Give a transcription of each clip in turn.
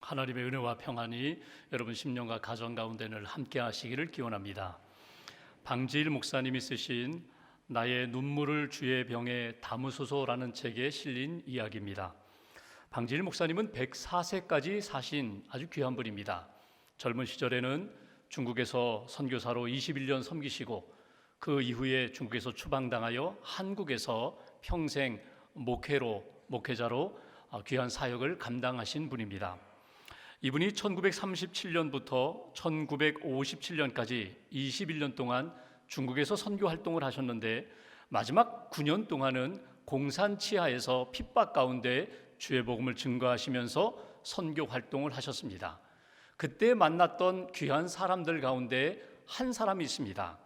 하나님의 은혜와 평안이 여러분 심령과 가정 가운데 늘 함께 하시기를 기원합니다. 방지일 목사님이 쓰신 나의 눈물을 주의 병에 담으소서라는 책에 실린 이야기입니다. 방지일 목사님은 104세까지 사신 아주 귀한 분입니다. 젊은 시절에는 중국에서 선교사로 21년 섬기시고 그 이후에 중국에서 추방당하여 한국에서 평생 목회자로 귀한 사역을 감당하신 분입니다. 이분이 1937년부터 1957년까지 21년 동안 중국에서 선교 활동을 하셨는데 마지막 9년 동안은 공산 치하에서 핍박 가운데 주의 복음을 증거하시면서 선교 활동을 하셨습니다. 그때 만났던 귀한 사람들 가운데 한 사람이 있습니다.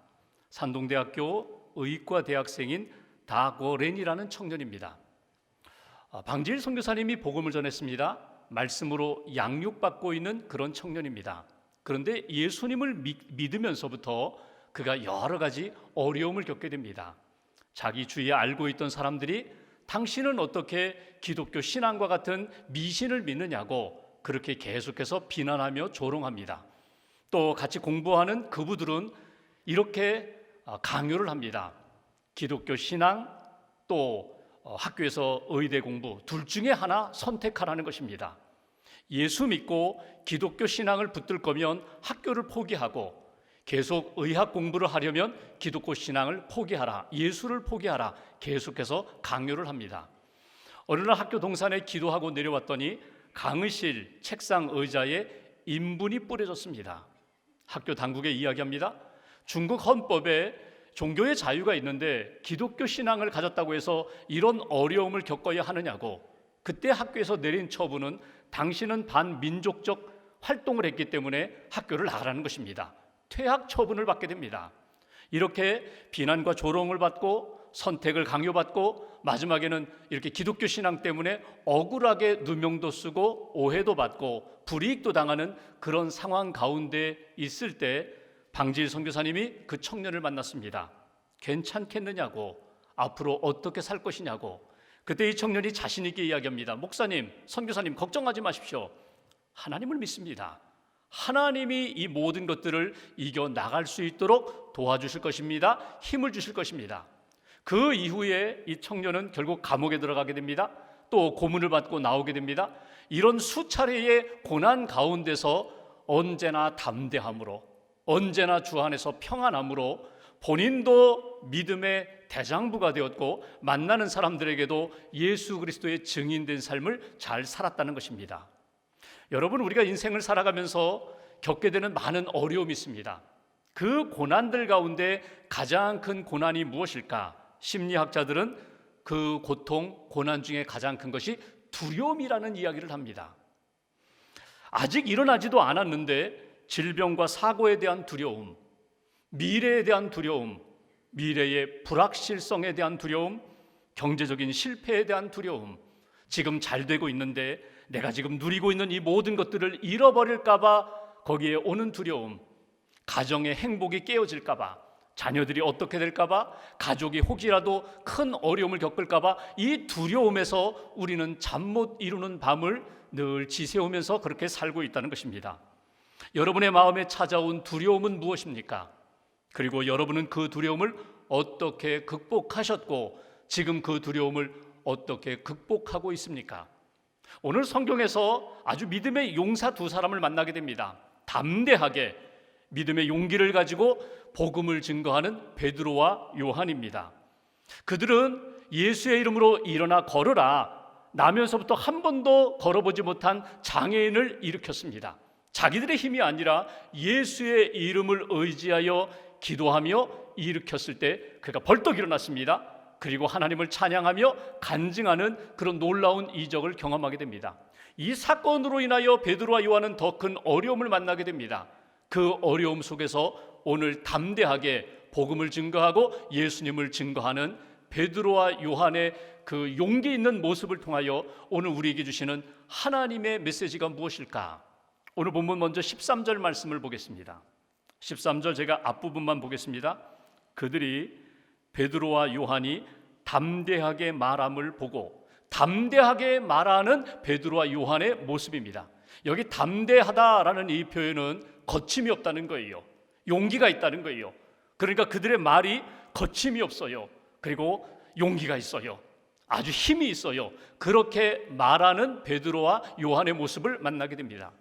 산동대학교 의과 대학생인 다고렌이라는 청년입니다. 방지일 선교사님이 복음을 전했습니다. 말씀으로 양육받고 있는 그런 청년입니다. 그런데 예수님을 믿으면서부터 그가 여러 가지 어려움을 겪게 됩니다. 자기 주위에 알고 있던 사람들이 당신은 어떻게 기독교 신앙과 같은 미신을 믿느냐고 그렇게 계속해서 비난하며 조롱합니다. 또 같이 공부하는 그부들은 이렇게 강요를 합니다. 기독교 신앙 또 학교에서 의대 공부 둘 중에 하나 선택하라는 것입니다. 예수 믿고 기독교 신앙을 붙들 거면 학교를 포기하고 계속 의학 공부를 하려면 기독교 신앙을 포기하라, 예수를 포기하라 계속해서 강요를 합니다. 어느 날 학교 동산에 기도하고 내려왔더니 강의실 책상 의자에 인분이 뿌려졌습니다. 학교 당국에 이야기합니다. 중국 헌법에 종교의 자유가 있는데 기독교 신앙을 가졌다고 해서 이런 어려움을 겪어야 하느냐고. 그때 학교에서 내린 처분은 당신은 반민족적 활동을 했기 때문에 학교를 나가라는 것입니다. 퇴학 처분을 받게 됩니다. 이렇게 비난과 조롱을 받고 선택을 강요받고 마지막에는 이렇게 기독교 신앙 때문에 억울하게 누명도 쓰고 오해도 받고 불이익도 당하는 그런 상황 가운데 있을 때 방지일 선교사님이 그 청년을 만났습니다. 괜찮겠느냐고, 앞으로 어떻게 살 것이냐고. 그때 이 청년이 자신 있게 이야기합니다. 목사님, 선교사님 걱정하지 마십시오. 하나님을 믿습니다. 하나님이 이 모든 것들을 이겨나갈 수 있도록 도와주실 것입니다. 힘을 주실 것입니다. 그 이후에 이 청년은 결국 감옥에 들어가게 됩니다. 또 고문을 받고 나오게 됩니다. 이런 수차례의 고난 가운데서 언제나 담대함으로, 언제나 주 안에서 평안함으로 본인도 믿음의 대장부가 되었고 만나는 사람들에게도 예수 그리스도의 증인된 삶을 잘 살았다는 것입니다. 여러분, 우리가 인생을 살아가면서 겪게 되는 많은 어려움이 있습니다. 그 고난들 가운데 가장 큰 고난이 무엇일까? 심리학자들은 그 고통, 고난 중에 가장 큰 것이 두려움이라는 이야기를 합니다. 아직 일어나지도 않았는데 질병과 사고에 대한 두려움, 미래에 대한 두려움, 미래의 불확실성에 대한 두려움, 경제적인 실패에 대한 두려움, 지금 잘 되고 있는데 내가 지금 누리고 있는 이 모든 것들을 잃어버릴까 봐 거기에 오는 두려움, 가정의 행복이 깨어질까 봐, 자녀들이 어떻게 될까 봐, 가족이 혹이라도 큰 어려움을 겪을까 봐 이 두려움에서 우리는 잠 못 이루는 밤을 늘 지새우면서 그렇게 살고 있다는 것입니다. 여러분의 마음에 찾아온 두려움은 무엇입니까? 그리고 여러분은 그 두려움을 어떻게 극복하셨고 지금 그 두려움을 어떻게 극복하고 있습니까? 오늘 성경에서 아주 믿음의 용사 두 사람을 만나게 됩니다. 담대하게 믿음의 용기를 가지고 복음을 증거하는 베드로와 요한입니다. 그들은 예수의 이름으로 일어나 걸으라 나면서부터 한 번도 걸어보지 못한 장애인을 일으켰습니다. 자기들의 힘이 아니라 예수의 이름을 의지하여 기도하며 일으켰을 때 그가 벌떡 일어났습니다. 그리고 하나님을 찬양하며 간증하는 그런 놀라운 이적을 경험하게 됩니다. 이 사건으로 인하여 베드로와 요한은 더 큰 어려움을 만나게 됩니다. 그 어려움 속에서 오늘 담대하게 복음을 증거하고 예수님을 증거하는 베드로와 요한의 그 용기 있는 모습을 통하여 오늘 우리에게 주시는 하나님의 메시지가 무엇일까? 오늘 본문 먼저 13절 말씀을 보겠습니다. 13절 제가 앞부분만 보겠습니다. 그들이 베드로와 요한이 담대하게 말함을 보고, 담대하게 말하는 베드로와 요한의 모습입니다. 여기 담대하다라는 이 표현은 거침이 없다는 거예요. 용기가 있다는 거예요. 그러니까 그들의 말이 거침이 없어요. 그리고 용기가 있어요. 아주 힘이 있어요. 그렇게 말하는 베드로와 요한의 모습을 만나게 됩니다.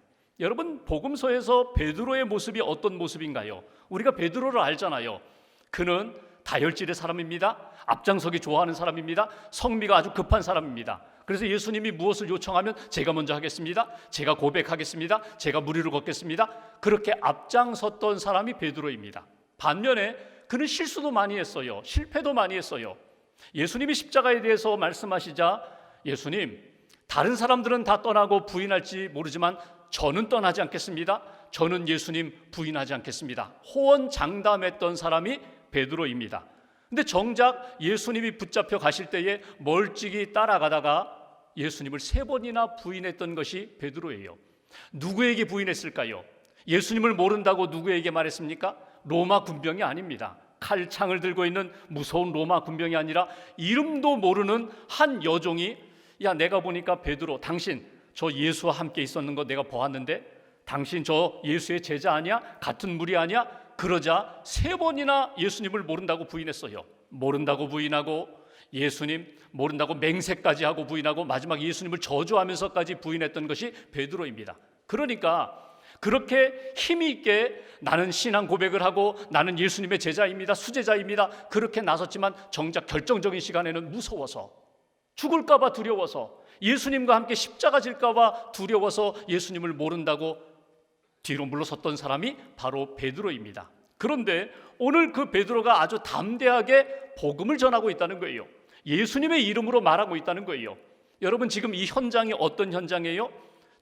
여러분, 복음서에서 베드로의 모습이 어떤 모습인가요? 우리가 베드로를 알잖아요. 그는 다혈질의 사람입니다. 앞장서기 좋아하는 사람입니다. 성미가 아주 급한 사람입니다. 그래서 예수님이 무엇을 요청하면 제가 먼저 하겠습니다. 제가 고백하겠습니다. 제가 무리를 걷겠습니다. 그렇게 앞장섰던 사람이 베드로입니다. 반면에 그는 실수도 많이 했어요. 실패도 많이 했어요. 예수님이 십자가에 대해서 말씀하시자 예수님, 다른 사람들은 다 떠나고 부인할지 모르지만 저는 떠나지 않겠습니다. 저는 예수님 부인하지 않겠습니다. 호언장담했던 사람이 베드로입니다. 근데 정작 예수님이 붙잡혀 가실 때에 멀찍이 따라가다가 예수님을 3번이나 부인했던 것이 베드로예요. 누구에게 부인했을까요? 예수님을 모른다고 누구에게 말했습니까? 로마 군병이 아닙니다. 칼창을 들고 있는 무서운 로마 군병이 아니라 이름도 모르는 한 여종이 야, 내가 보니까 베드로, 당신 저 예수와 함께 있었는 거 내가 보았는데 당신 저 예수의 제자 아니야? 같은 무리 아니야? 그러자 3번이나 예수님을 모른다고 부인했어요. 모른다고 부인하고 예수님 모른다고 맹세까지 하고 부인하고 마지막 예수님을 저주하면서까지 부인했던 것이 베드로입니다. 그러니까 그렇게 힘이 있게 나는 신앙 고백을 하고 나는 예수님의 제자입니다, 수제자입니다, 그렇게 나섰지만 정작 결정적인 시간에는 무서워서, 죽을까 봐 두려워서, 예수님과 함께 십자가 질까 봐 두려워서 예수님을 모른다고 뒤로 물러섰던 사람이 바로 베드로입니다. 그런데 오늘 그 베드로가 아주 담대하게 복음을 전하고 있다는 거예요. 예수님의 이름으로 말하고 있다는 거예요. 여러분, 지금 이 현장이 어떤 현장이에요?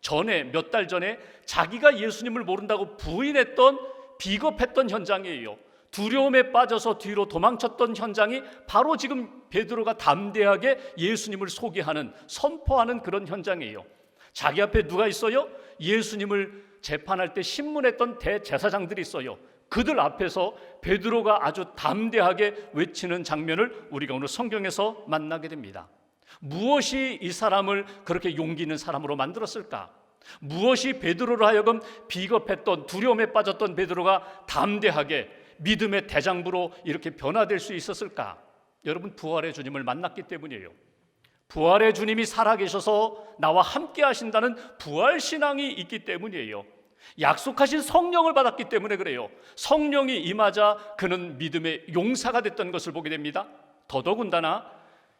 전에 몇 달 전에 자기가 예수님을 모른다고 부인했던, 비겁했던 현장이에요. 두려움에 빠져서 뒤로 도망쳤던 현장이 바로 지금 베드로가 담대하게 예수님을 소개하는, 선포하는 그런 현장이에요. 자기 앞에 누가 있어요? 예수님을 재판할 때 신문했던 대제사장들이 있어요. 그들 앞에서 베드로가 아주 담대하게 외치는 장면을 우리가 오늘 성경에서 만나게 됩니다. 무엇이 이 사람을 그렇게 용기 있는 사람으로 만들었을까? 무엇이 베드로로 하여금 비겁했던, 두려움에 빠졌던 베드로가 담대하게 믿음의 대장부로 이렇게 변화될 수 있었을까? 여러분, 부활의 주님을 만났기 때문이에요. 부활의 주님이 살아계셔서 나와 함께 하신다는 부활신앙이 있기 때문이에요. 약속하신 성령을 받았기 때문에 그래요. 성령이 임하자 그는 믿음의 용사가 됐던 것을 보게 됩니다. 더더군다나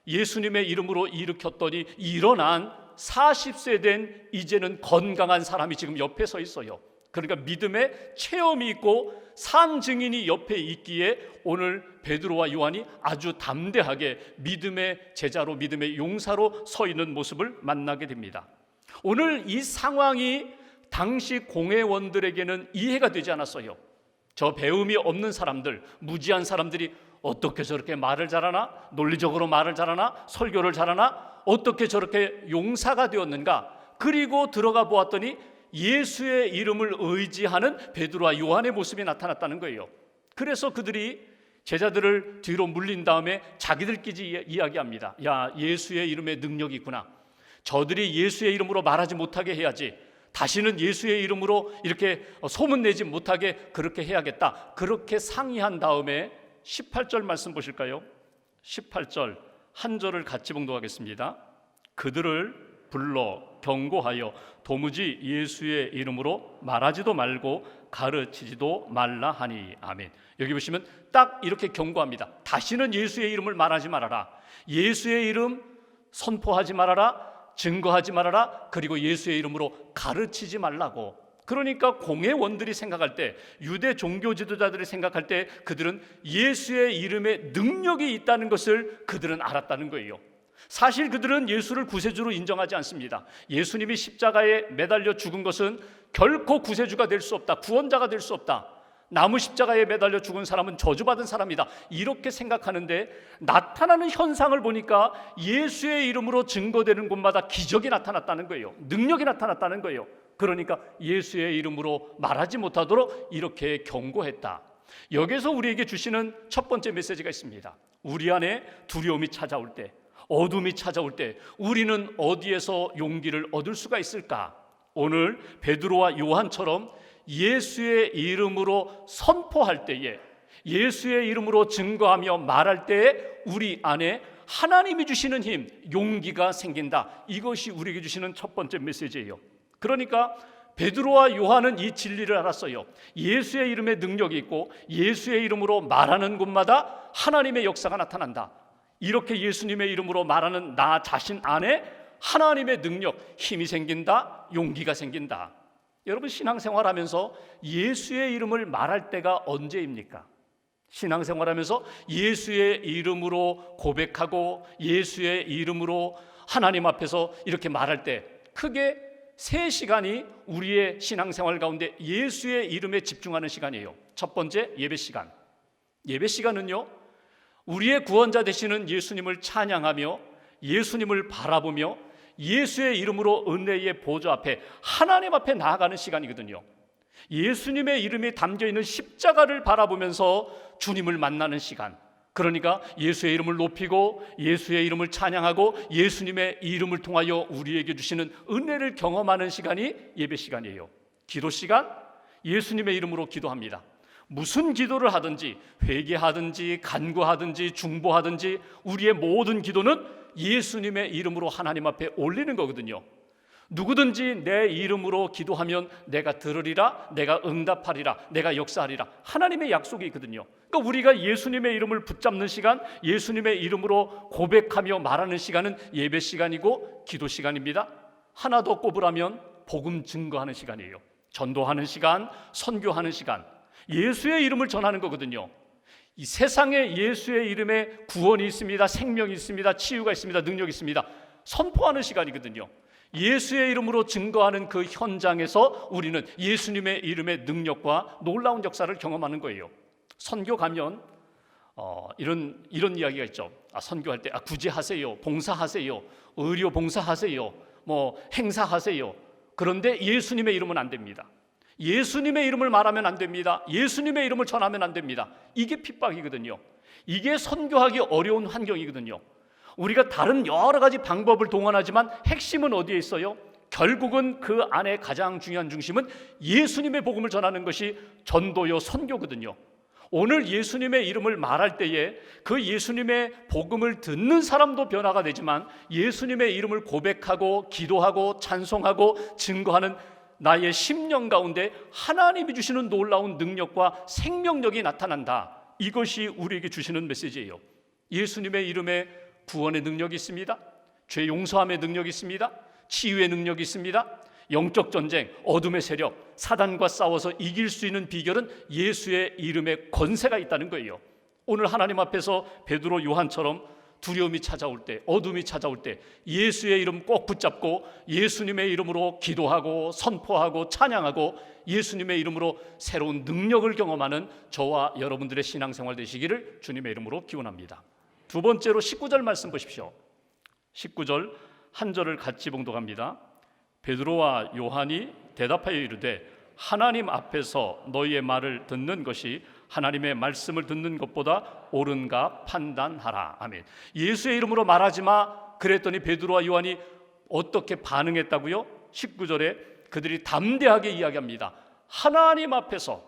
예수님의 이름으로 일으켰더니 일어난 40세 된 이제는 건강한 사람이 지금 옆에 서 있어요. 그러니까 믿음의 체험이 있고 산 증인이 옆에 있기에 오늘 베드로와 요한이 아주 담대하게 믿음의 제자로, 믿음의 용사로 서 있는 모습을 만나게 됩니다. 오늘 이 상황이 당시 공회원들에게는 이해가 되지 않았어요. 저 배움이 없는 사람들, 무지한 사람들이 어떻게 저렇게 말을 잘하나? 논리적으로 말을 잘하나? 설교를 잘하나? 어떻게 저렇게 용사가 되었는가? 그리고 들어가 보았더니 예수의 이름을 의지하는 베드로와 요한의 모습이 나타났다는 거예요. 그래서 그들이 제자들을 뒤로 물린 다음에 자기들끼리 이야기합니다. 야, 예수의 이름에 능력이 있구나. 저들이 예수의 이름으로 말하지 못하게 해야지. 다시는 예수의 이름으로 이렇게 소문내지 못하게 그렇게 해야겠다. 그렇게 상의한 다음에 18절 말씀 보실까요? 18절 한 절을 같이 봉독하겠습니다. 그들을 불러 경고하여 도무지 예수의 이름으로 말하지도 말고 가르치지도 말라 하니. 아멘. 여기 보시면 딱 이렇게 경고합니다. 다시는 예수의 이름을 말하지 말아라. 예수의 이름 선포하지 말아라. 증거하지 말아라. 그리고 예수의 이름으로 가르치지 말라고. 그러니까 공회원들이 생각할 때, 유대 종교 지도자들이 생각할 때 그들은 예수의 이름에 능력이 있다는 것을 그들은 알았다는 거예요. 사실 그들은 예수를 구세주로 인정하지 않습니다. 예수님이 십자가에 매달려 죽은 것은 결코 구세주가 될 수 없다. 구원자가 될 수 없다. 나무 십자가에 매달려 죽은 사람은 저주받은 사람이다. 이렇게 생각하는데 나타나는 현상을 보니까 예수의 이름으로 증거되는 곳마다 기적이 나타났다는 거예요. 능력이 나타났다는 거예요. 그러니까 예수의 이름으로 말하지 못하도록 이렇게 경고했다. 여기서 우리에게 주시는 첫 번째 메시지가 있습니다. 우리 안에 두려움이 찾아올 때, 어둠이 찾아올 때 우리는 어디에서 용기를 얻을 수가 있을까? 오늘 베드로와 요한처럼 예수의 이름으로 선포할 때에, 예수의 이름으로 증거하며 말할 때에 우리 안에 하나님이 주시는 힘, 용기가 생긴다. 이것이 우리에게 주시는 첫 번째 메시지예요. 그러니까 베드로와 요한은 이 진리를 알았어요. 예수의 이름에 능력이 있고 예수의 이름으로 말하는 곳마다 하나님의 역사가 나타난다. 이렇게 예수님의 이름으로 말하는 나 자신 안에 하나님의 능력, 힘이 생긴다, 용기가 생긴다. 여러분, 신앙생활하면서 예수의 이름을 말할 때가 언제입니까? 신앙생활하면서 예수의 이름으로 고백하고 예수의 이름으로 하나님 앞에서 이렇게 말할 때 크게 3시간이 우리의 신앙생활 가운데 예수의 이름에 집중하는 시간이에요. 첫 번째, 예배 시간. 예배 시간은요, 우리의 구원자 되시는 예수님을 찬양하며 예수님을 바라보며 예수의 이름으로 은혜의 보좌 앞에, 하나님 앞에 나아가는 시간이거든요. 예수님의 이름이 담겨있는 십자가를 바라보면서 주님을 만나는 시간, 그러니까 예수의 이름을 높이고 예수의 이름을 찬양하고 예수님의 이름을 통하여 우리에게 주시는 은혜를 경험하는 시간이 예배 시간이에요. 기도 시간, 예수님의 이름으로 기도합니다. 무슨 기도를 하든지, 회개하든지 간구하든지 중보하든지 우리의 모든 기도는 예수님의 이름으로 하나님 앞에 올리는 거거든요. 누구든지 내 이름으로 기도하면 내가 들으리라, 내가 응답하리라, 내가 역사하리라, 하나님의 약속이 있거든요. 그러니까 우리가 예수님의 이름을 붙잡는 시간, 예수님의 이름으로 고백하며 말하는 시간은 예배 시간이고 기도 시간입니다. 하나 더 꼽으라면 복음 증거하는 시간이에요. 전도하는 시간, 선교하는 시간, 예수의 이름을 전하는 거거든요. 이 세상에 예수의 이름에 구원이 있습니다. 생명이 있습니다. 치유가 있습니다. 능력이 있습니다. 선포하는 시간이거든요. 예수의 이름으로 증거하는 그 현장에서 우리는 예수님의 이름의 능력과 놀라운 역사를 경험하는 거예요. 선교 가면 이런 이야기가 있죠. 선교할 때 구제하세요, 봉사하세요, 의료 봉사하세요, 행사하세요. 그런데 예수님의 이름은 안 됩니다. 예수님의 이름을 말하면 안 됩니다. 예수님의 이름을 전하면 안 됩니다. 이게 핍박이거든요. 이게 선교하기 어려운 환경이거든요. 우리가 다른 여러 가지 방법을 동원하지만 핵심은 어디에 있어요? 결국은 그 안에 가장 중요한 중심은 예수님의 복음을 전하는 것이 전도요, 선교거든요. 오늘 예수님의 이름을 말할 때에 그 예수님의 복음을 듣는 사람도 변화가 되지만 예수님의 이름을 고백하고 기도하고 찬송하고 증거하는 나의 심령 가운데 하나님이 주시는 놀라운 능력과 생명력이 나타난다. 이것이 우리에게 주시는 메시지예요. 예수님의 이름에 구원의 능력이 있습니다. 죄 용서함의 능력이 있습니다. 치유의 능력이 있습니다. 영적 전쟁, 어둠의 세력, 사단과 싸워서 이길 수 있는 비결은 예수의 이름에 권세가 있다는 거예요. 오늘 하나님 앞에서 베드로, 요한처럼 두려움이 찾아올 때, 어둠이 찾아올 때 예수의 이름 꼭 붙잡고 예수님의 이름으로 기도하고 선포하고 찬양하고 예수님의 이름으로 새로운 능력을 경험하는 저와 여러분들의 신앙생활 되시기를 주님의 이름으로 기원합니다. 두 번째로 19절 말씀 보십시오. 19절 한 절을 같이 봉독합니다. 베드로와 요한이 대답하여 이르되 하나님 앞에서 너희의 말을 듣는 것이 하나님의 말씀을 듣는 것보다 옳은가 판단하라. 아멘. 예수의 이름으로 말하지 마 그랬더니 베드로와 요한이 어떻게 반응했다고요? 19절에 그들이 담대하게 이야기합니다. 하나님 앞에서,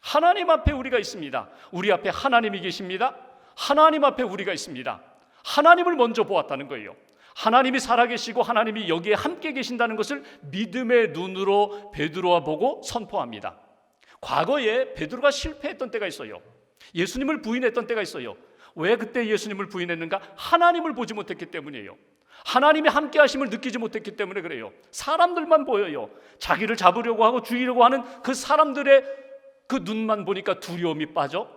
하나님 앞에 우리가 있습니다. 우리 앞에 하나님이 계십니다. 하나님 앞에 우리가 있습니다. 하나님을 먼저 보았다는 거예요. 하나님이 살아계시고 하나님이 여기에 함께 계신다는 것을 믿음의 눈으로 베드로와 보고 선포합니다. 과거에 베드로가 실패했던 때가 있어요. 예수님을 부인했던 때가 있어요. 왜 그때 예수님을 부인했는가? 하나님을 보지 못했기 때문이에요. 하나님이 함께 하심을 느끼지 못했기 때문에 그래요. 사람들만 보여요. 자기를 잡으려고 하고 죽이려고 하는 그 사람들의 그 눈만 보니까 두려움에 빠져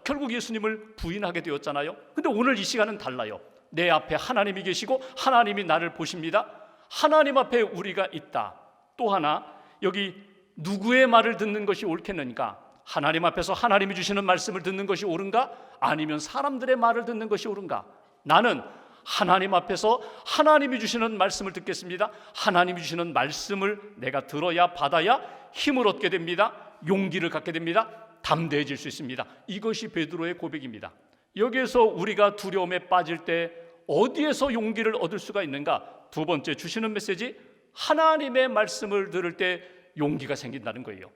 결국 예수님을 부인하게 되었잖아요. 근데 오늘 이 시간은 달라요. 내 앞에 하나님이 계시고 하나님이 나를 보십니다. 하나님 앞에 우리가 있다. 또 하나, 여기 누구의 말을 듣는 것이 옳겠는가? 하나님 앞에서 하나님이 주시는 말씀을 듣는 것이 옳은가? 아니면 사람들의 말을 듣는 것이 옳은가? 나는 하나님 앞에서 하나님이 주시는 말씀을 듣겠습니다. 하나님이 주시는 말씀을 내가 들어야 받아야 힘을 얻게 됩니다. 용기를 갖게 됩니다. 담대해질 수 있습니다. 이것이 베드로의 고백입니다. 여기에서 우리가 두려움에 빠질 때 어디에서 용기를 얻을 수가 있는가? 두 번째 주시는 메시지, 하나님의 말씀을 들을 때 용기가 생긴다는 거예요.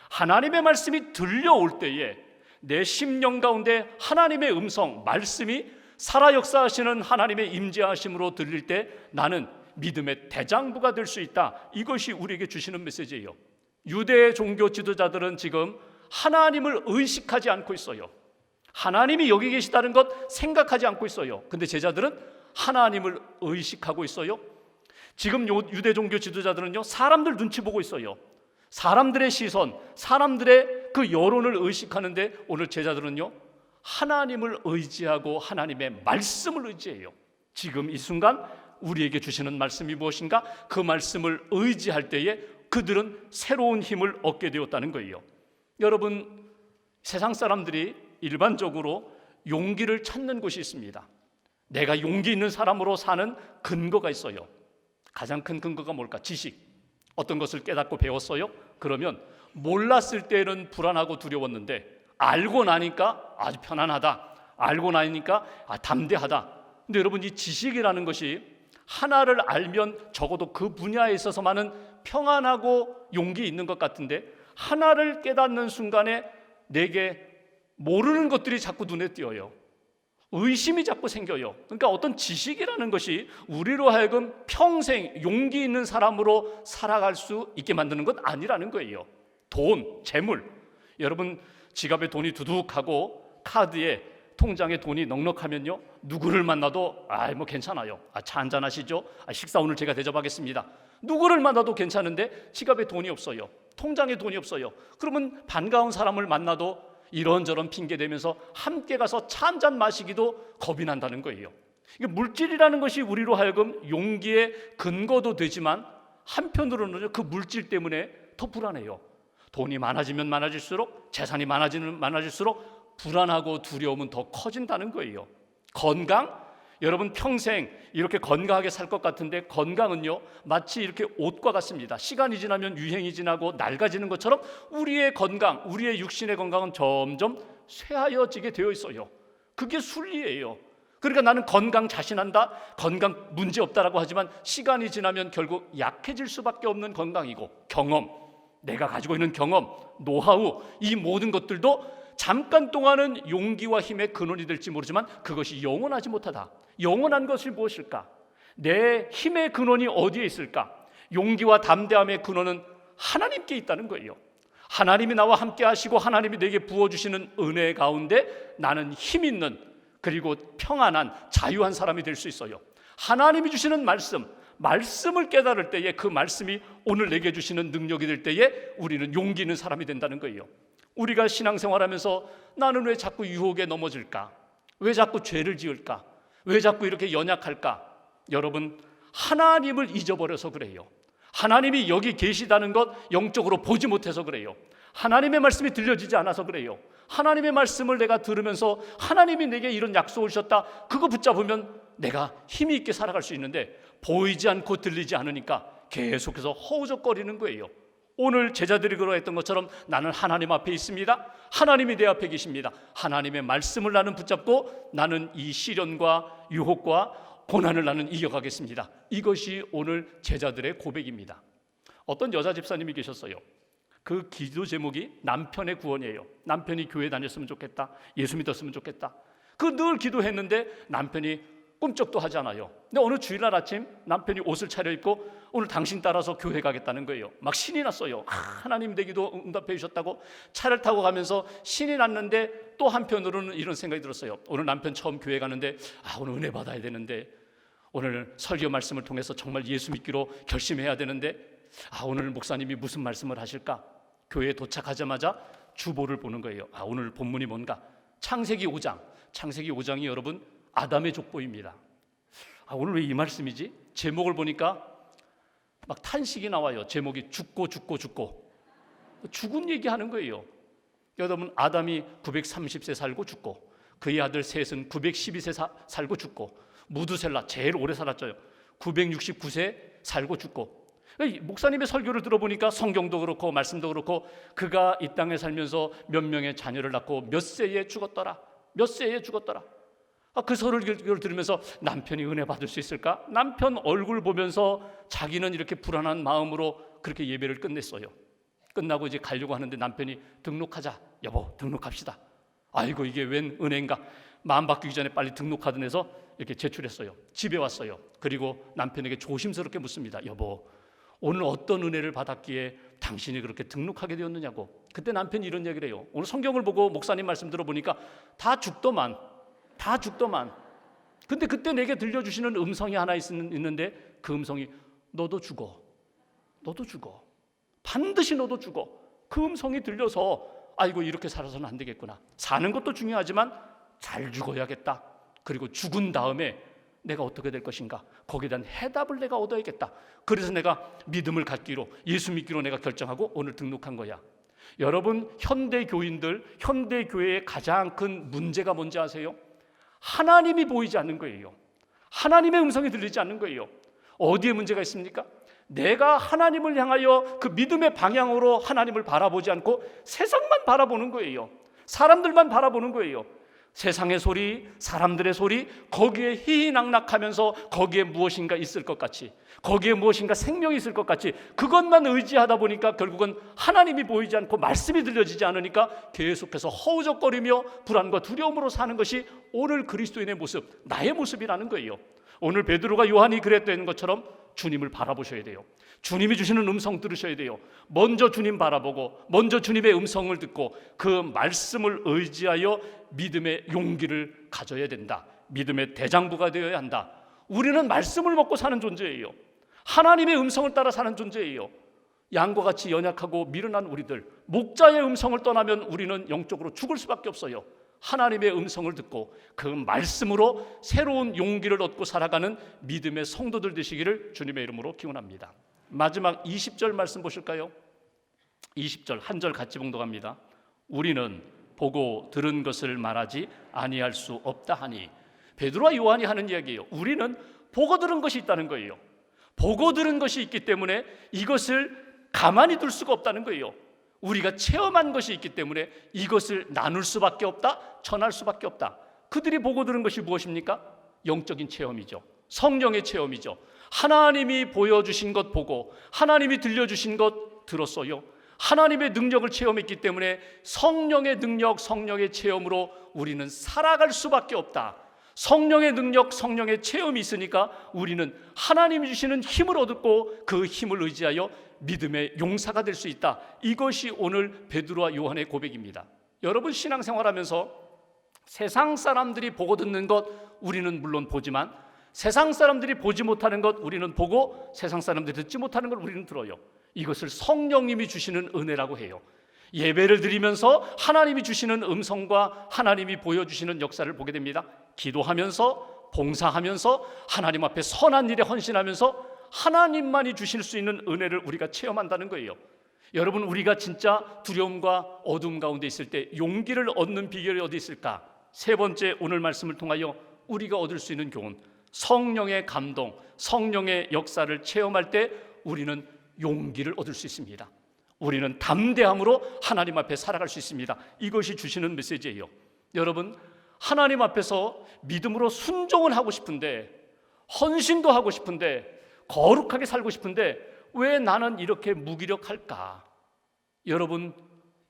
하나님의 말씀이 들려올 때에 내 심령 가운데 하나님의 음성, 말씀이 살아 역사하시는 하나님의 임재하심으로 들릴 때 나는 믿음의 대장부가 될 수 있다. 이것이 우리에게 주시는 메시지예요. 유대 종교 지도자들은 지금 하나님을 의식하지 않고 있어요. 하나님이 여기 계시다는 것 생각하지 않고 있어요. 근데 제자들은 하나님을 의식하고 있어요. 지금 유대 종교 지도자들은요, 사람들 눈치 보고 있어요. 사람들의 시선, 사람들의 그 여론을 의식하는데 오늘 제자들은요, 하나님을 의지하고 하나님의 말씀을 의지해요. 지금 이 순간 우리에게 주시는 말씀이 무엇인가? 그 말씀을 의지할 때에 그들은 새로운 힘을 얻게 되었다는 거예요. 여러분, 세상 사람들이 일반적으로 용기를 찾는 곳이 있습니다. 내가 용기 있는 사람으로 사는 근거가 있어요. 가장 큰 근거가 뭘까? 지식. 어떤 것을 깨닫고 배웠어요? 그러면 몰랐을 때는 불안하고 두려웠는데 알고 나니까 아주 편안하다. 알고 나니까 담대하다. 근데 여러분, 이 지식이라는 것이 하나를 알면 적어도 그 분야에 있어서만은 평안하고 용기 있는 것 같은데 하나를 깨닫는 순간에 내게 모르는 것들이 자꾸 눈에 띄어요. 의심이 자꾸 생겨요. 그러니까 어떤 지식이라는 것이 우리로 하여금 평생 용기 있는 사람으로 살아갈 수 있게 만드는 것 아니라는 거예요. 돈, 재물. 여러분, 지갑에 돈이 두둑하고 카드에 통장에 돈이 넉넉하면요, 누구를 만나도 뭐 괜찮아요. 차 한잔 하시죠? 식사 오늘 제가 대접하겠습니다. 누구를 만나도 괜찮은데 지갑에 돈이 없어요. 통장에 돈이 없어요. 그러면 반가운 사람을 만나도 이런저런 핑계 대면서 함께 가서 차 한잔 마시기도 겁이 난다는 거예요. 이게 물질이라는 것이 우리로 하여금 용기의 근거도 되지만 한편으로는 그 물질 때문에 더 불안해요. 돈이 많아지면 많아질수록, 재산이 많아지면 많아질수록 불안하고 두려움은 더 커진다는 거예요. 건강? 여러분, 평생 이렇게 건강하게 살 것 같은데 건강은요, 마치 이렇게 옷과 같습니다. 시간이 지나면 유행이 지나고 낡아지는 것처럼 우리의 건강, 우리의 육신의 건강은 점점 쇠하여지게 되어 있어요. 그게 순리예요. 그러니까 나는 건강 자신한다, 건강 문제 없다라고 하지만 시간이 지나면 결국 약해질 수밖에 없는 건강이고, 경험, 내가 가지고 있는 경험, 노하우, 이 모든 것들도 잠깐 동안은 용기와 힘의 근원이 될지 모르지만 그것이 영원하지 못하다. 영원한 것이 무엇일까? 내 힘의 근원이 어디에 있을까? 용기와 담대함의 근원은 하나님께 있다는 거예요. 하나님이 나와 함께 하시고 하나님이 내게 부어주시는 은혜 가운데 나는 힘 있는, 그리고 평안한, 자유한 사람이 될 수 있어요. 하나님이 주시는 말씀을 깨달을 때에 그 말씀이 오늘 내게 주시는 능력이 될 때에 우리는 용기 있는 사람이 된다는 거예요. 우리가 신앙생활하면서 나는 왜 자꾸 유혹에 넘어질까? 왜 자꾸 죄를 지을까? 왜 자꾸 이렇게 연약할까? 여러분, 하나님을 잊어버려서 그래요. 하나님이 여기 계시다는 것 영적으로 보지 못해서 그래요. 하나님의 말씀이 들려지지 않아서 그래요. 하나님의 말씀을 내가 들으면서 하나님이 내게 이런 약속을 주셨다, 그거 붙잡으면 내가 힘이 있게 살아갈 수 있는데 보이지 않고 들리지 않으니까 계속해서 허우적거리는 거예요. 오늘 제자들이 그러했던 것처럼 나는 하나님 앞에 있습니다. 하나님이 내 앞에 계십니다. 하나님의 말씀을 나는 붙잡고 나는 이 시련과 유혹과 고난을 나는 이겨가겠습니다. 이것이 오늘 제자들의 고백입니다. 어떤 여자 집사님이 계셨어요. 그 기도 제목이 남편의 구원이에요. 남편이 교회 다녔으면 좋겠다, 예수 믿었으면 좋겠다. 그 늘 기도했는데 남편이 꿈쩍도 하지 않아요. 근데 어느 주일날 아침 남편이 옷을 차려입고 오늘 당신 따라서 교회 가겠다는 거예요. 막 신이 났어요. 하나님 내 기도 응답해 주셨다고 차를 타고 가면서 신이 났는데 또 한편으로는 이런 생각이 들었어요. 오늘 남편 처음 교회 가는데 오늘 은혜 받아야 되는데, 오늘 설교 말씀을 통해서 정말 예수 믿기로 결심해야 되는데 오늘 목사님이 무슨 말씀을 하실까? 교회에 도착하자마자 주보를 보는 거예요. 오늘 본문이 뭔가? 창세기 5장. 창세기 5장이 여러분 아담의 족보입니다. 오늘 왜 이 말씀이지? 제목을 보니까 막 탄식이 나와요. 제목이 죽고 죽은 얘기하는 거예요. 여러분, 아담이 930세 살고 죽고, 그의 아들 셋은 912세 살고 죽고, 무두셀라 제일 오래 살았죠. 969세 살고 죽고. 목사님의 설교를 들어보니까 성경도 그렇고 말씀도 그렇고 그가 이 땅에 살면서 몇 명의 자녀를 낳고 몇 세에 죽었더라. 그 설교를 들으면서 남편이 은혜 받을 수 있을까? 남편 얼굴 보면서 자기는 이렇게 불안한 마음으로 그렇게 예배를 끝냈어요. 끝나고 이제 가려고 하는데 남편이 등록하자. 여보, 등록합시다. 아이고, 이게 웬 은혜인가? 마음 바뀌기 전에 빨리 등록하던 해서 이렇게 제출했어요. 집에 왔어요. 그리고 남편에게 조심스럽게 묻습니다. 여보, 오늘 어떤 은혜를 받았기에 당신이 그렇게 등록하게 되었느냐고. 그때 남편이 이런 얘기를 해요. 오늘 성경을 보고 목사님 말씀 들어보니까 다 죽더만. 근데 그때 내게 들려주시는 음성이 하나 있는데 그 음성이 너도 죽어. 반드시 너도 죽어. 그 음성이 들려서 아이고, 이렇게 살아서는 안 되겠구나. 사는 것도 중요하지만 잘 죽어야겠다. 그리고 죽은 다음에 내가 어떻게 될 것인가, 거기에 대한 해답을 내가 얻어야겠다. 그래서 내가 믿음을 갖기로, 예수 믿기로 내가 결정하고 오늘 등록한 거야. 여러분, 현대 교인들, 현대 교회의 가장 큰 문제가 뭔지 아세요? 하나님이 보이지 않는 거예요. 하나님의 음성이 들리지 않는 거예요. 어디에 문제가 있습니까? 내가 하나님을 향하여 그 믿음의 방향으로 하나님을 바라보지 않고 세상만 바라보는 거예요. 사람들만 바라보는 거예요. 세상의 소리, 사람들의 소리, 거기에 희희낙낙하면서 거기에 무엇인가 있을 것 같이, 거기에 무엇인가 생명이 있을 것 같이 그것만 의지하다 보니까 결국은 하나님이 보이지 않고 말씀이 들려지지 않으니까 계속해서 허우적거리며 불안과 두려움으로 사는 것이 오늘 그리스도인의 모습, 나의 모습이라는 거예요. 오늘 베드로가 요한이 그랬던 것처럼 주님을 바라보셔야 돼요. 주님이 주시는 음성 들으셔야 돼요. 먼저 주님 바라보고, 먼저 주님의 음성을 듣고 그 말씀을 의지하여 믿음의 용기를 가져야 된다. 믿음의 대장부가 되어야 한다. 우리는 말씀을 먹고 사는 존재예요. 하나님의 음성을 따라 사는 존재예요. 양과 같이 연약하고 미련한 우리들, 목자의 음성을 떠나면 우리는 영적으로 죽을 수밖에 없어요. 하나님의 음성을 듣고 그 말씀으로 새로운 용기를 얻고 살아가는 믿음의 성도들 되시기를 주님의 이름으로 기원합니다. 마지막 20절 말씀 보실까요? 20절 한 절 같이 봉독합니다. 우리는 보고 들은 것을 말하지 아니할 수 없다 하니. 베드로와 요한이 하는 이야기예요. 우리는 보고 들은 것이 있다는 거예요. 보고 들은 것이 있기 때문에 이것을 가만히 둘 수가 없다는 거예요. 우리가 체험한 것이 있기 때문에 이것을 나눌 수밖에 없다, 전할 수밖에 없다. 그들이 보고 들은 것이 무엇입니까? 영적인 체험이죠. 성령의 체험이죠. 하나님이 보여주신 것 보고 하나님이 들려주신 것 들었어요. 하나님의 능력을 체험했기 때문에 성령의 능력, 성령의 체험으로 우리는 살아갈 수밖에 없다. 성령의 능력, 성령의 체험이 있으니까 우리는 하나님이 주시는 힘을 얻고 그 힘을 의지하여 믿음의 용사가 될 수 있다. 이것이 오늘 베드로와 요한의 고백입니다. 여러분, 신앙생활하면서 세상 사람들이 보고 듣는 것 우리는 물론 보지만 세상 사람들이 보지 못하는 것 우리는 보고 세상 사람들이 듣지 못하는 걸 우리는 들어요. 이것을 성령님이 주시는 은혜라고 해요. 예배를 드리면서 하나님이 주시는 음성과 하나님이 보여주시는 역사를 보게 됩니다. 기도하면서, 봉사하면서, 하나님 앞에 선한 일에 헌신하면서 하나님만이 주실 수 있는 은혜를 우리가 체험한다는 거예요. 여러분, 우리가 진짜 두려움과 어둠 가운데 있을 때 용기를 얻는 비결이 어디 있을까? 세 번째, 오늘 말씀을 통하여 우리가 얻을 수 있는 교훈, 성령의 감동, 성령의 역사를 체험할 때 우리는 용기를 얻을 수 있습니다. 우리는 담대함으로 하나님 앞에 살아갈 수 있습니다. 이것이 주시는 메시지예요. 여러분, 하나님 앞에서 믿음으로 순종을 하고 싶은데, 헌신도 하고 싶은데, 거룩하게 살고 싶은데 왜 나는 이렇게 무기력할까? 여러분,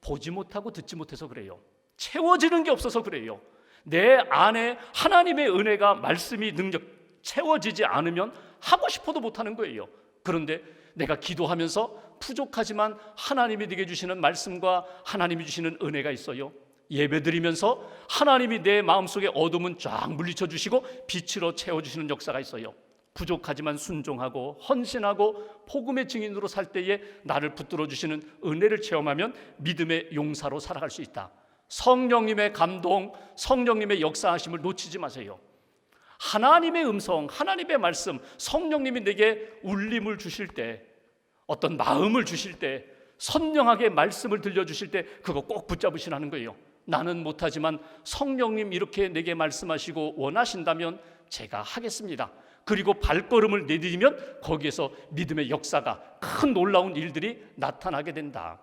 보지 못하고 듣지 못해서 그래요. 채워지는 게 없어서 그래요. 내 안에 하나님의 은혜가, 말씀이, 능력 채워지지 않으면 하고 싶어도 못하는 거예요. 그런데 내가 기도하면서 부족하지만 하나님이 내게 주시는 말씀과 하나님이 주시는 은혜가 있어요. 예배드리면서 하나님이 내 마음속에 어둠은 쫙 물리쳐 주시고 빛으로 채워주시는 역사가 있어요. 부족하지만 순종하고 헌신하고 복음의 증인으로 살 때에 나를 붙들어 주시는 은혜를 체험하면 믿음의 용사로 살아갈 수 있다. 성령님의 감동, 성령님의 역사하심을 놓치지 마세요. 하나님의 음성, 하나님의 말씀, 성령님이 내게 울림을 주실 때, 어떤 마음을 주실 때, 선명하게 말씀을 들려주실 때 그거 꼭 붙잡으시라는 거예요. 나는 못하지만 성령님 이렇게 내게 말씀하시고 원하신다면 제가 하겠습니다. 그리고 발걸음을 내디디면 거기에서 믿음의 역사가, 큰 놀라운 일들이 나타나게 된다.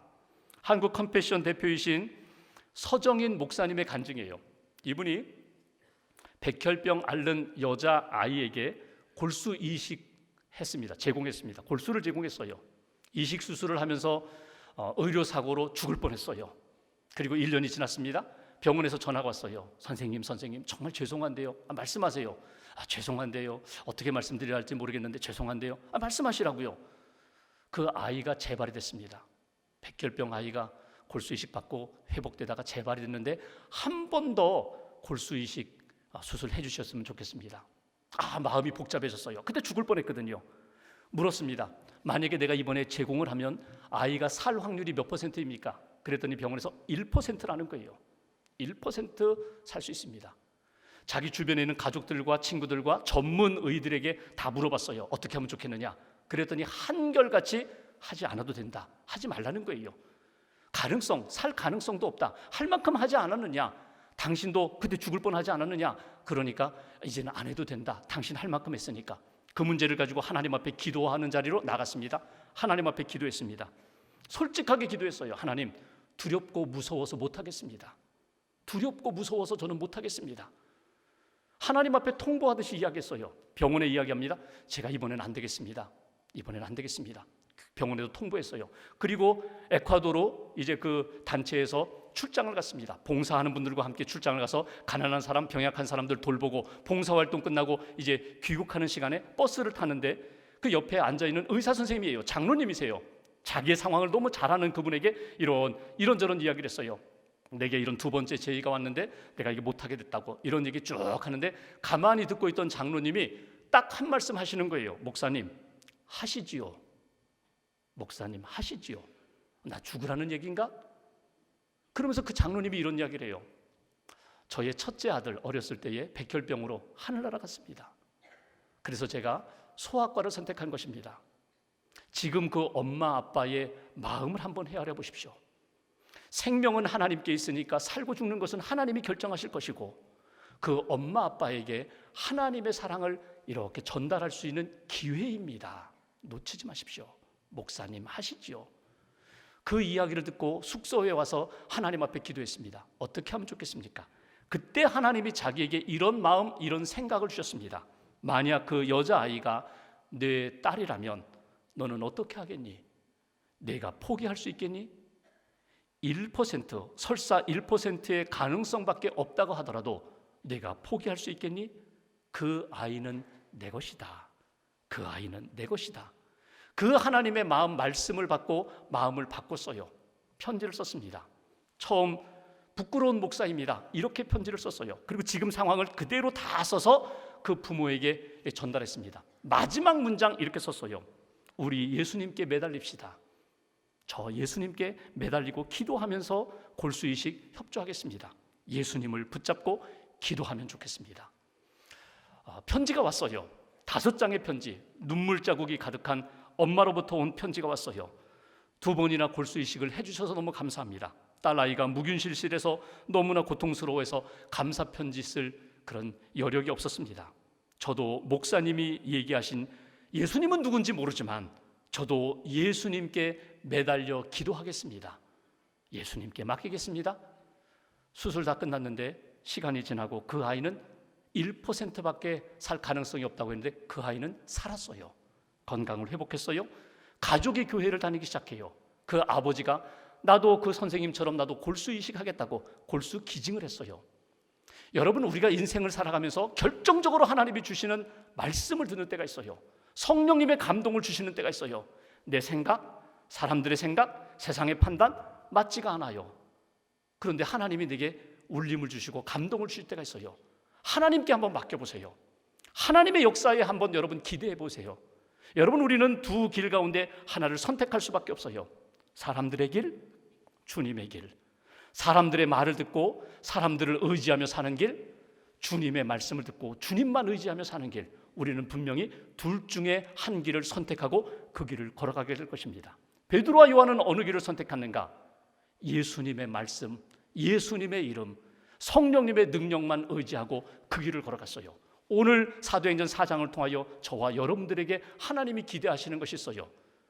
한국 컴패션 대표이신 서정인 목사님의 간증이에요. 이분이 백혈병 앓는 여자 아이에게 골수 이식 했습니다. 제공했습니다. 골수를 제공했어요. 이식 수술을 하면서 의료 사고로 죽을 뻔했어요. 그리고 1년이 지났습니다. 병원에서 전화가 왔어요. 선생님 정말 죄송한데요. 말씀하세요. 죄송한데요. 어떻게 말씀드려야 할지 모르겠는데 죄송한데요. 말씀하시라고요. 그 아이가 재발이 됐습니다. 백혈병 아이가 골수 이식 받고 회복되다가 재발이 됐는데 한 번 더 골수 이식 수술해 주셨으면 좋겠습니다. 마음이 복잡해졌어요. 그때 죽을 뻔했거든요. 물었습니다. 만약에 내가 이번에 제공을 하면 아이가 살 확률이 몇 %입니까? 그랬더니 병원에서 1%라는 거예요. 1% 살 수 있습니다. 자기 주변에 있는 가족들과 친구들과 전문의들에게 다 물어봤어요. 어떻게 하면 좋겠느냐? 그랬더니 한결같이 하지 않아도 된다. 하지 말라는 거예요. 살 가능성도 없다. 할 만큼 하지 않았느냐? 당신도 그때 죽을 뻔하지 않았느냐? 그러니까 이제는 안 해도 된다. 당신 할 만큼 했으니까. 그 문제를 가지고 하나님 앞에 기도하는 자리로 나갔습니다. 하나님 앞에 기도했습니다. 솔직하게 기도했어요. 하나님, 두렵고 무서워서 못하겠습니다. 두렵고 무서워서 저는 못하겠습니다. 하나님 앞에 통보하듯이 이야기했어요. 병원에 이야기합니다. 제가 이번에는 안 되겠습니다. 이번에는 안 되겠습니다. 병원에도 통보했어요. 그리고 에콰도르 이제 그 단체에서 출장을 갔습니다. 봉사하는 분들과 함께 출장을 가서 가난한 사람, 병약한 사람들 돌보고 봉사활동 끝나고 이제 귀국하는 시간에 버스를 타는데 그 옆에 앉아있는 의사 선생님이에요. 장로님이세요. 자기의 상황을 너무 잘 아는 그분에게 이런저런 이야기를 했어요. 내게 이런 두 번째 제의가 왔는데 내가 이게 못하게 됐다고 이런 얘기 쭉 하는데 가만히 듣고 있던 장로님이 딱 한 말씀 하시는 거예요. 목사님 하시지요. 목사님 하시지요. 나 죽으라는 얘기인가? 그러면서 그 장로님이 이런 이야기를 해요. 저의 첫째 아들 어렸을 때에 백혈병으로 하늘나라 갔습니다. 그래서 제가 소아과를 선택한 것입니다. 지금 그 엄마 아빠의 마음을 한번 헤아려 보십시오. 생명은 하나님께 있으니까 살고 죽는 것은 하나님이 결정하실 것이고 그 엄마 아빠에게 하나님의 사랑을 이렇게 전달할 수 있는 기회입니다. 놓치지 마십시오. 목사님 하시지요. 그 이야기를 듣고 숙소에 와서 하나님 앞에 기도했습니다. 어떻게 하면 좋겠습니까? 그때 하나님이 자기에게 이런 마음, 이런 생각을 주셨습니다. 만약 그 여자아이가 내 딸이라면 너는 어떻게 하겠니? 내가 포기할 수 있겠니? 1%, 설사 1%의 가능성밖에 없다고 하더라도 내가 포기할 수 있겠니? 그 아이는 내 것이다. 그 아이는 내 것이다. 그 하나님의 마음 말씀을 받고 마음을 바꿨어요. 편지를 썼습니다. 처음 부끄러운 목사입니다. 이렇게 편지를 썼어요. 그리고 지금 상황을 그대로 다 써서 그 부모에게 전달했습니다. 마지막 문장 이렇게 썼어요. 우리 예수님께 매달립시다. 저 예수님께 매달리고 기도하면서 골수이식 협조하겠습니다. 예수님을 붙잡고 기도하면 좋겠습니다. 편지가 왔어요. 5장의 편지, 눈물 자국이 가득한 엄마로부터 온 편지가 왔어요. 2번이나 골수이식을 해주셔서 너무 감사합니다. 딸아이가 무균실실해서 너무나 고통스러워해서 감사 편지 쓸 그런 여력이 없었습니다. 저도 목사님이 얘기하신 예수님은 누군지 모르지만 저도 예수님께 매달려 기도하겠습니다. 예수님께 맡기겠습니다. 수술 다 끝났는데 시간이 지나고 그 아이는 1%밖에 살 가능성이 없다고 했는데 그 아이는 살았어요. 건강을 회복했어요. 가족이 교회를 다니기 시작해요. 그 아버지가 나도 그 선생님처럼 나도 골수이식 하겠다고 골수 기증을 했어요. 여러분, 우리가 인생을 살아가면서 결정적으로 하나님이 주시는 말씀을 듣는 때가 있어요. 성령님의 감동을 주시는 때가 있어요. 내 생각, 사람들의 생각, 세상의 판단 맞지가 않아요. 그런데 하나님이 내게 울림을 주시고 감동을 주실 때가 있어요. 하나님께 한번 맡겨보세요. 하나님의 역사에 한번 여러분 기대해 보세요. 여러분, 우리는 두 길 가운데 하나를 선택할 수밖에 없어요. 사람들의 길, 주님의 길. 사람들의 말을 듣고 사람들을 의지하며 사는 길, 주님의 말씀을 듣고 주님만 의지하며 사는 길. 우리는 분명히 둘 중에 한 길을 선택하고 그 길을 걸어가게 될 것입니다. 베드로와 요한은 어느 길을 선택했는가? 예수님의 말씀, 예수님의 이름, 성령님의 능력만 의지하고 그 길을 걸어갔어요. 오늘 사도행전 4장을 통하여 저와 여러분들에게 하나님이 기대하시는 것이 있어요.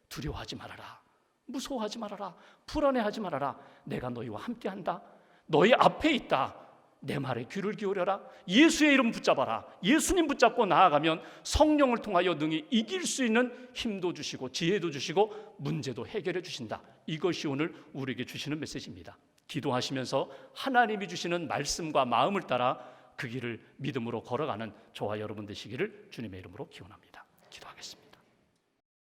두려워하지 말아라. 무서워하지 말아라. 불안해하지 말아라. 내가 너희와 함께한다. 너희 앞에 있다. 내 말에 귀를 기울여라. 예수의 이름 붙잡아라. 예수님 붙잡고 나아가면 성령을 통하여 능히 이길 수 있는 힘도 주시고 지혜도 주시고 문제도 해결해 주신다. 이것이 오늘 우리에게 주시는 메시지입니다. 기도하시면서 하나님이 주시는 말씀과 마음을 따라 그 길을 믿음으로 걸어가는 저와 여러분 되시기를 주님의 이름으로 기원합니다.